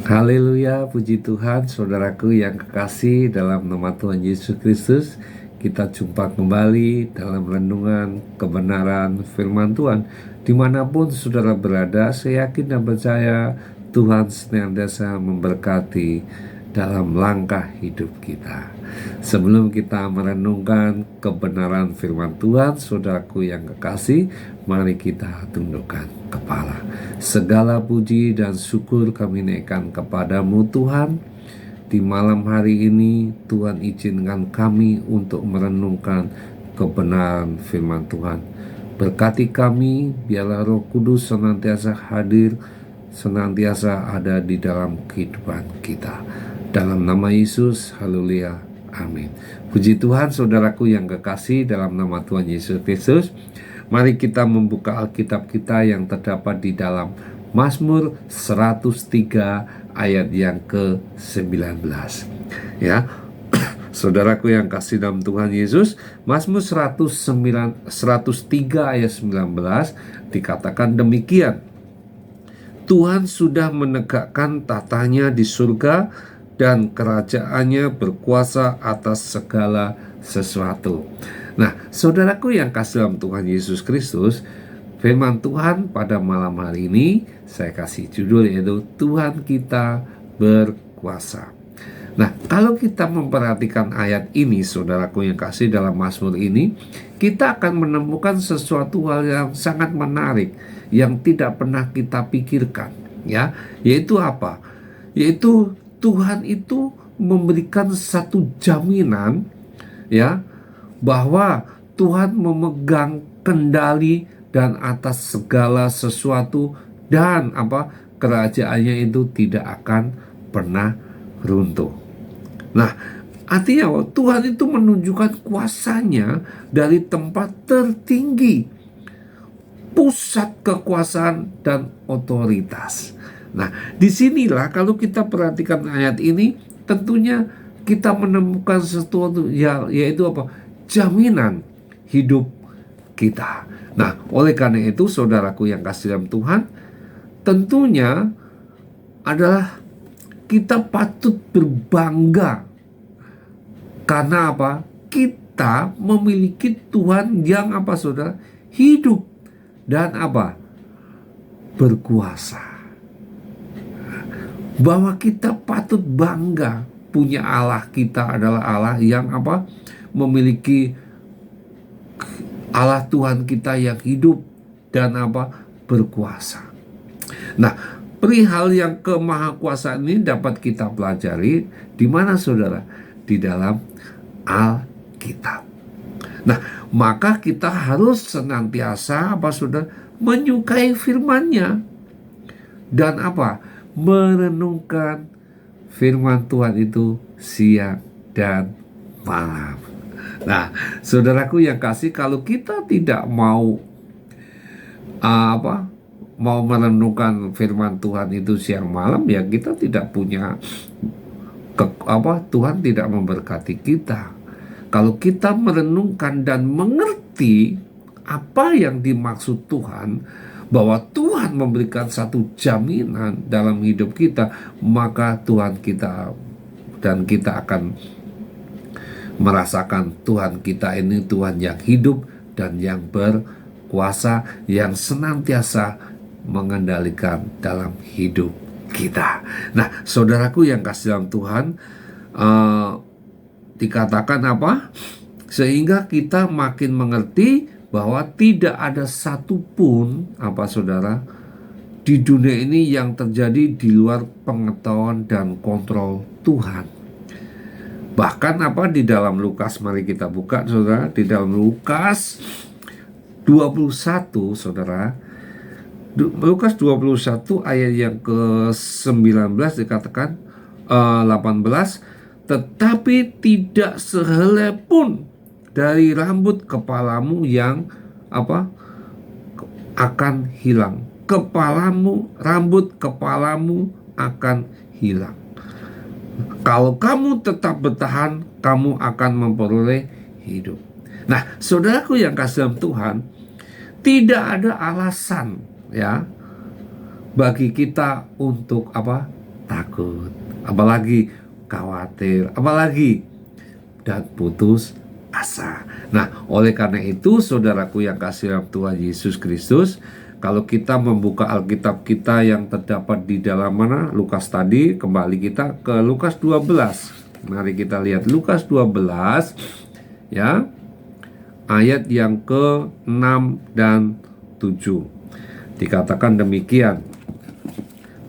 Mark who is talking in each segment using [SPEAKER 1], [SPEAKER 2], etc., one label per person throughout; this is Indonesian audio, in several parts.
[SPEAKER 1] Haleluya, puji Tuhan, saudaraku yang kekasih dalam nama Tuhan Yesus Kristus. Kita jumpa kembali dalam renungan kebenaran firman Tuhan. Dimanapun saudara berada, saya yakin dan percaya Tuhan senantiasa memberkati dalam langkah hidup kita. Sebelum kita merenungkan kebenaran firman Tuhan, saudaraku yang kekasih, mari kita tundukkan kepala. Segala puji dan syukur kami naikkan kepadamu Tuhan. Di malam hari ini Tuhan izinkan kami untuk merenungkan kebenaran firman Tuhan. Berkati kami, biarlah Roh Kudus senantiasa hadir, senantiasa ada di dalam kehidupan kita. Dalam nama Yesus, haleluya, amin. Puji Tuhan, saudaraku yang kekasih dalam nama Tuhan Yesus Kristus. Mari kita membuka Alkitab kita yang terdapat di dalam Mazmur 103 ayat yang ke-19. Ya, saudaraku yang kasih dalam Tuhan Yesus, Mazmur 103 ayat 19 dikatakan demikian. Tuhan sudah menegakkan tatanya di surga dan kerajaannya berkuasa atas segala sesuatu. Nah, saudaraku yang kasih dalam Tuhan Yesus Kristus, firman Tuhan pada malam hari ini saya kasih judul yaitu Tuhan kita berkuasa. Nah, kalau kita memperhatikan ayat ini, saudaraku yang kasih dalam Mazmur ini, kita akan menemukan sesuatu hal yang sangat menarik yang tidak pernah kita pikirkan, ya, yaitu apa? Yaitu Tuhan itu memberikan satu jaminan, ya, bahwa Tuhan memegang kendali dan atas segala sesuatu, dan kerajaannya itu tidak akan pernah runtuh. Nah, artinya Tuhan itu menunjukkan kuasanya dari tempat tertinggi, pusat kekuasaan dan otoritas. Nah, disinilah kalau kita perhatikan ayat ini, tentunya kita menemukan sesuatu yaitu jaminan hidup kita. Nah, oleh karena itu saudaraku yang kasih dalam Tuhan, tentunya adalah kita patut berbangga. Karena apa? Kita memiliki Tuhan yang saudara? Hidup dan berkuasa. Bahwa kita patut bangga punya Allah kita adalah Allah yang memiliki Allah Tuhan kita yang hidup dan berkuasa. Nah, perihal yang kemahakuasaan ini dapat kita pelajari di mana saudara? Di dalam Alkitab. Nah, maka kita harus senantiasa saudara? Menyukai firman-Nya dan merenungkan firman Tuhan itu siang dan malam. Nah, saudaraku yang kasih, kalau kita tidak mau mau merenungkan firman Tuhan itu siang malam, ya kita tidak punya Tuhan tidak memberkati kita. Kalau kita merenungkan dan mengerti apa yang dimaksud Tuhan, bahwa Tuhan memberikan satu jaminan dalam hidup kita, maka Tuhan kita dan kita akan merasakan Tuhan kita ini Tuhan yang hidup dan yang berkuasa, yang senantiasa mengendalikan dalam hidup kita. Nah, saudaraku yang kasih dalam Tuhan, dikatakan sehingga kita makin mengerti bahwa tidak ada satupun saudara di dunia ini yang terjadi di luar pengetahuan dan kontrol Tuhan. Bahkan di dalam Lukas, mari kita buka saudara, di dalam Lukas 21 saudara, Lukas 21 ayat yang ke-19 dikatakan 18, tetapi tidak sehelai pun dari rambut kepalamu yang akan hilang. Rambut kepalamu akan hilang. Kalau kamu tetap bertahan, kamu akan memperoleh hidup. Nah, saudaraku yang kasih dalam Tuhan, tidak ada alasan ya bagi kita untuk takut, apalagi khawatir, apalagi dan putus asa. Nah, oleh karena itu, saudaraku yang kasih dalam Tuhan Yesus Kristus, kalau kita membuka Alkitab kita yang terdapat di dalam mana? Lukas tadi, kembali kita ke Lukas 12. Mari kita lihat Lukas 12 ya, ayat yang ke-6 dan 7. Dikatakan demikian.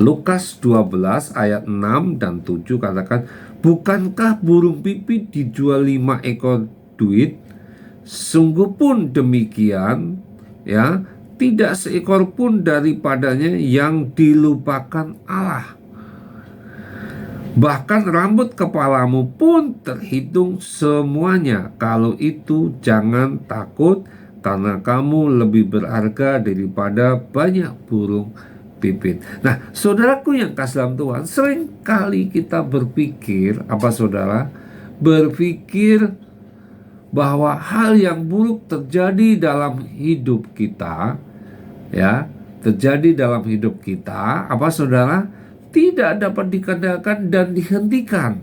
[SPEAKER 1] Lukas 12 ayat 6 dan 7 katakan, bukankah burung pipit dijual 5 ekor duit? Sungguh pun demikian ya, tidak seekor pun daripadanya yang dilupakan Allah. Bahkan rambut kepalamu pun terhitung semuanya. Kalau itu jangan takut, karena kamu lebih berharga daripada banyak burung pipit. Nah, saudaraku yang kasih dalam Tuhan, sering kali kita berpikir, apa saudara? Berpikir bahwa hal yang buruk terjadi dalam hidup kita, ya, terjadi dalam hidup kita, apa saudara? Tidak dapat dikendalikan dan dihentikan.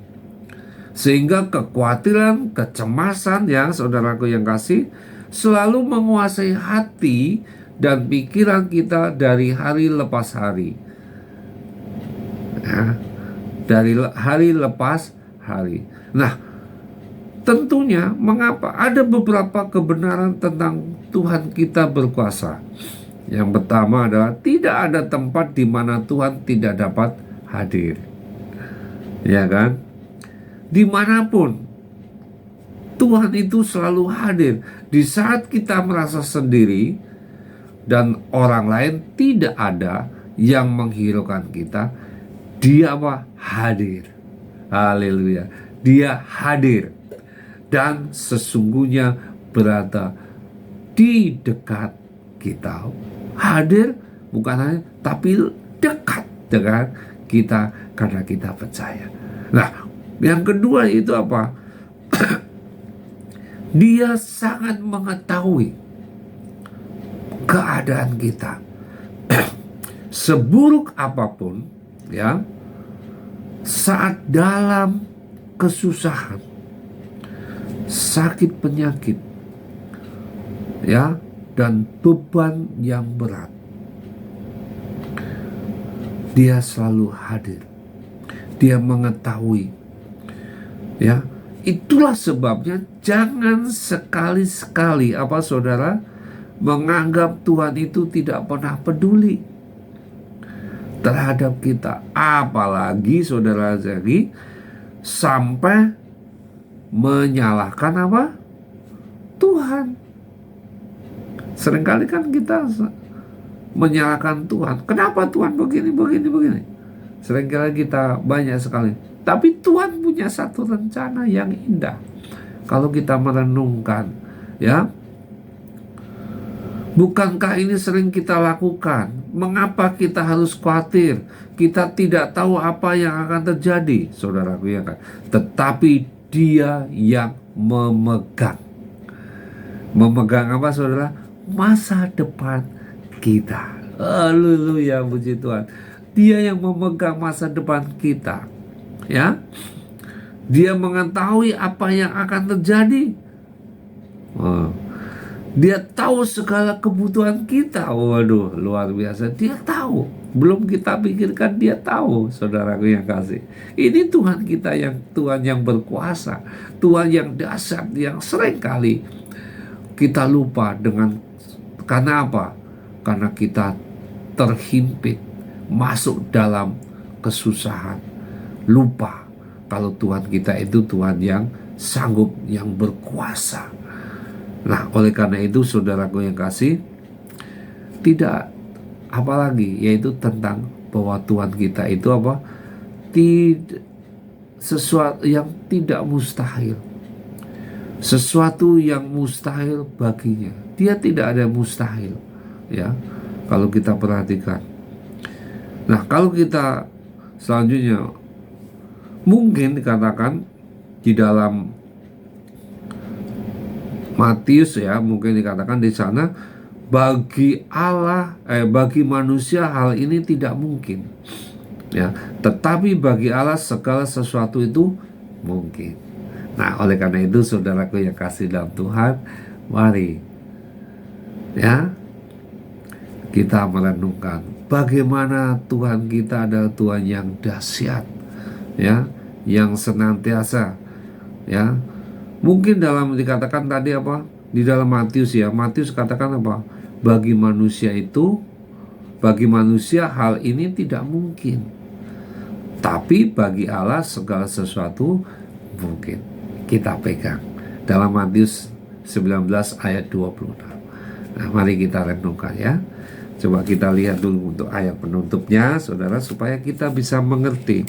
[SPEAKER 1] Sehingga kekhawatiran, kecemasan ya saudaraku yang kasih, selalu menguasai hati dan pikiran kita dari hari lepas hari ya, dari hari lepas hari. Nah, tentunya mengapa ada beberapa kebenaran tentang Tuhan kita berkuasa. Yang pertama adalah tidak ada tempat di mana Tuhan tidak dapat hadir, ya kan? Dimanapun Tuhan itu selalu hadir. Di saat kita merasa sendiri dan orang lain tidak ada yang menghiraukan kita, Dia apa? Hadir. Haleluya. Dia hadir dan sesungguhnya berada di dekat kita. Hadir bukan hanya, tapi dekat dengan kita karena kita percaya. Nah, yang kedua itu apa? Dia sangat mengetahui keadaan kita. Seburuk apapun ya, saat dalam kesusahan, sakit penyakit ya, dan beban yang berat, Dia selalu hadir. Dia mengetahui ya. Itulah sebabnya jangan sekali-sekali apa saudara menganggap Tuhan itu tidak pernah peduli terhadap kita. Apalagi saudara jadi sampai menyalahkan apa? Tuhan. Seringkali kan kita menyalahkan Tuhan. Kenapa Tuhan begini? Seringkali kita banyak sekali. Tapi Tuhan punya satu rencana yang indah. Kalau kita merenungkan, ya. Bukankah ini sering kita lakukan? Mengapa kita harus khawatir? Kita tidak tahu apa yang akan terjadi, saudaraku ya kan. Tetapi Dia yang memegang. Memegang apa saudara? Masa depan kita. Haleluya, puji Tuhan. Dia yang memegang masa depan kita. Ya, Dia mengetahui apa yang akan terjadi. Dia tahu segala kebutuhan kita. Waduh, luar biasa. Dia tahu. Belum kita pikirkan, Dia tahu, saudaraku yang kasih. Ini Tuhan kita, yang Tuhan yang berkuasa, Tuhan yang dahsyat, yang sering kali kita lupa dengan, karena apa? Karena kita terhimpit masuk dalam kesusahan, lupa kalau Tuhan kita itu Tuhan yang sanggup, yang berkuasa. Nah, oleh karena itu saudaraku yang kasih, tidak apalagi, yaitu tentang bahwa Tuhan kita itu apa? Sesuatu yang tidak mustahil. Sesuatu yang mustahil baginya. Dia tidak ada mustahil, ya. Kalau kita perhatikan. Nah, kalau kita selanjutnya mungkin dikatakan di dalam Matius ya, mungkin dikatakan di sana, bagi Allah, bagi manusia hal ini tidak mungkin. ya. Tetapi bagi Allah segala sesuatu itu mungkin. Nah, oleh karena itu saudaraku yang kasih dalam Tuhan, mari ya kita merenungkan bagaimana Tuhan kita adalah Tuhan yang dahsyat, ya, yang senantiasa, ya. Mungkin dalam dikatakan tadi apa? Di dalam Matius ya, Matius katakan apa? Bagi manusia hal ini tidak mungkin. Tapi bagi Allah segala sesuatu mungkin. Kita pegang dalam Matius 19 ayat 26. Nah, mari kita renungkan ya. Coba kita lihat dulu untuk ayat penutupnya, saudara, supaya kita bisa mengerti.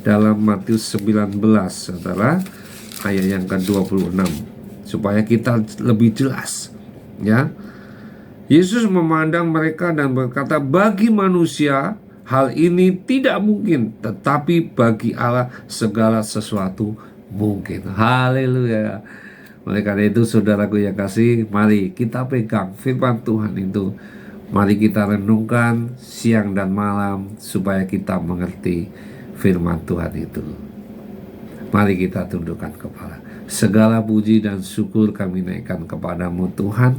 [SPEAKER 1] Dalam Matius 19, saudara, ayat yang ke-26, supaya kita lebih jelas ya. Yesus memandang mereka dan berkata, bagi manusia hal ini tidak mungkin, tetapi bagi Allah segala sesuatu mungkin. Haleluya. Oleh karena itu saudaraku yang kasih, mari kita pegang firman Tuhan itu. Mari kita renungkan siang dan malam supaya kita mengerti firman Tuhan itu. Mari kita tundukkan kepala. Segala puji dan syukur kami naikkan kepadamu Tuhan.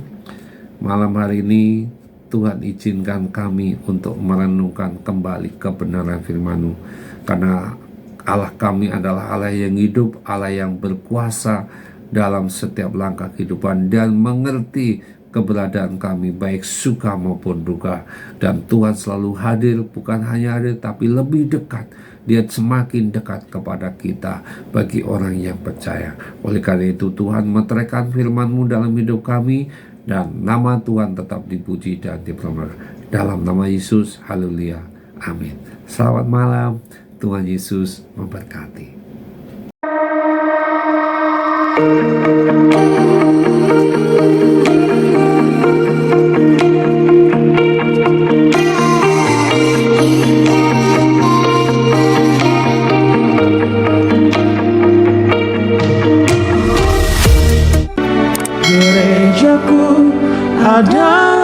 [SPEAKER 1] Malam hari ini Tuhan izinkan kami untuk merenungkan kembali kebenaran firman-Mu. Karena Allah kami adalah Allah yang hidup, Allah yang berkuasa dalam setiap langkah kehidupan dan mengerti keberadaan kami baik suka maupun duka. Dan Tuhan selalu hadir, bukan hanya hadir tapi lebih dekat. Dia semakin dekat kepada kita bagi orang yang percaya. Oleh karena itu Tuhan meteraikan firman-Mu dalam hidup kami, dan nama Tuhan tetap dipuji dan dipermuliakan. Dalam nama Yesus, haleluya, amin. Selamat malam, Tuhan Yesus memberkati.
[SPEAKER 2] Gerejaku ada